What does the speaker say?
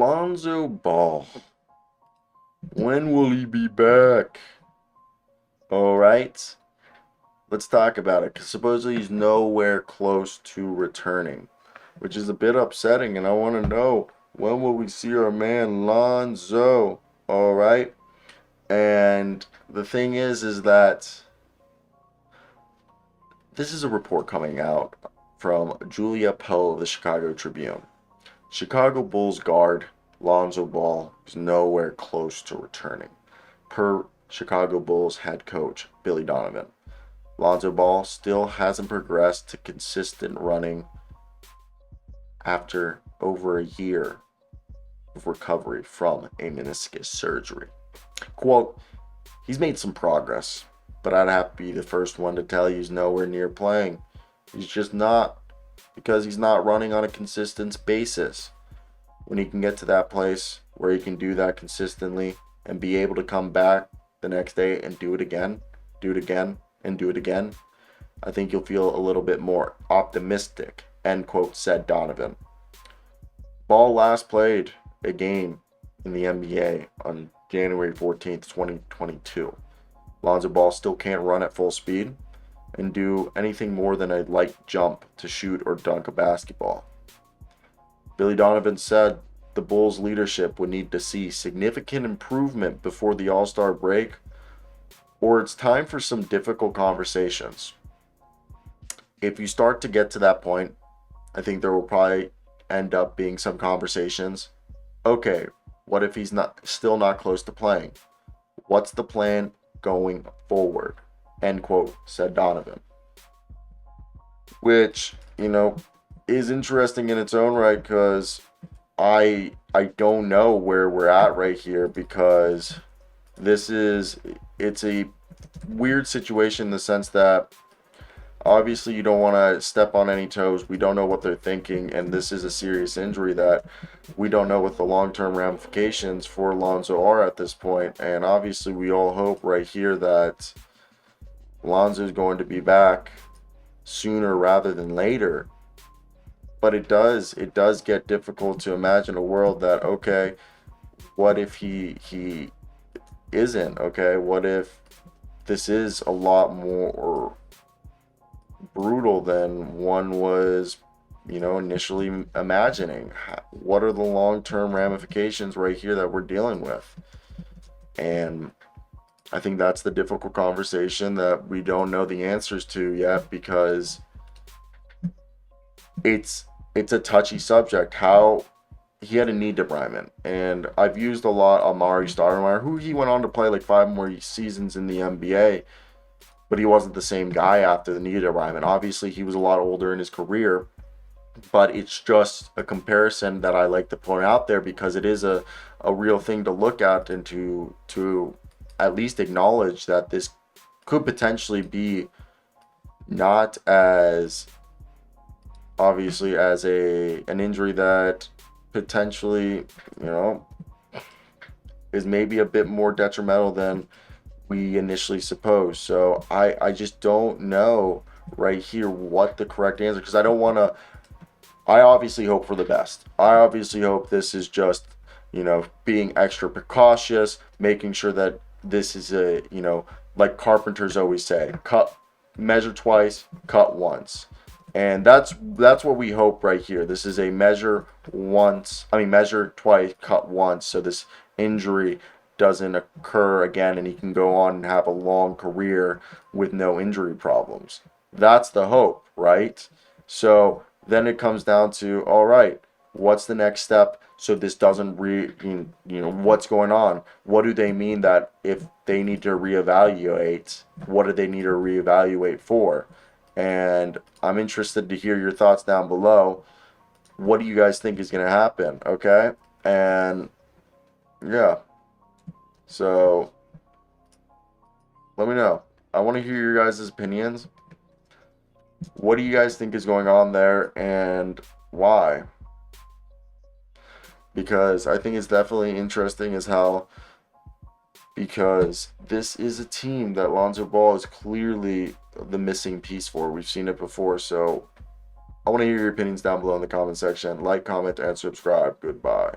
Lonzo Ball. When will he be back? All right, let's talk about it. 'Cause supposedly he's nowhere close to returning, which is a bit upsetting. And I want to know, when will we see our man Lonzo? All right. And the thing is that this is a report coming out from Julia Pell of the Chicago Tribune. Chicago Bulls guard Lonzo Ball is nowhere close to returning, per Chicago Bulls head coach Billy Donovan. Lonzo Ball still hasn't progressed to consistent running after over a year of recovery from a meniscus surgery. Quote, he's made some progress, but I'd have to be the first one to tell you he's nowhere near playing. He's just not, because he's not running on a consistent basis. When he can get to that place where he can do that consistently and be able to come back the next day and do it again, and do it again, I think you'll feel a little bit more optimistic, end quote, said Donovan. Ball last played a game in the NBA on January 14th, 2022. Lonzo Ball still can't run at full speed and do anything more than a light jump to shoot or dunk a basketball. Billy Donovan said the Bulls' leadership would need to see significant improvement before the All-Star break, or it's time for some difficult conversations. If you start to get to that point, I think there will probably end up being some conversations. Okay, what if he's still not close to playing? What's the plan going forward? End quote, said Donovan. Which, is interesting in its own right, because I don't know where we're at right here, because it's a weird situation in the sense that obviously you don't want to step on any toes. We don't know what they're thinking, and this is a serious injury that we don't know what the long-term ramifications for Lonzo are at this point. And obviously we all hope right here that Lonzo is going to be back sooner rather than later. But it does get difficult to imagine a world that, okay, what if he isn't? Okay, what if this is a lot more brutal than one was, initially imagining? What are the long-term ramifications right here that we're dealing with? And I think that's the difficult conversation that we don't know the answers to yet, because it's a touchy subject. How he had a knee debridement, and I've used a lot Amari Stoudemire, who he went on to play like 5 more seasons in the NBA, but he wasn't the same guy after the knee debridement. Obviously, he was a lot older in his career, but it's just a comparison that I like to point out there, because it is a real thing to look at, and to at least acknowledge that this could potentially be not as obviously as an injury that potentially, is maybe a bit more detrimental than we initially suppose. So I just don't know right here what the correct answer, because I obviously hope for the best. I obviously hope this is just, being extra precautious, making sure that this is like carpenters always say, measure twice, cut once. And that's what we hope right here. This is a measure twice, cut once, so this injury doesn't occur again and he can go on and have a long career with no injury problems. That's the hope, right? So then it comes down to, all right, what's the next step so this doesn't what's going on? What do they mean that if they need to reevaluate, what do they need to reevaluate for? And I'm interested to hear your thoughts down below. What do you guys think is going to happen? Okay? And yeah. So let me know. I want to hear your guys' opinions. What do you guys think is going on there, and why? Because I think it's definitely interesting as hell, because this is a team that Lonzo Ball is clearly the missing piece for. We've seen it before. So I want to hear your opinions down below in the comment section. Like, comment, and subscribe. Goodbye.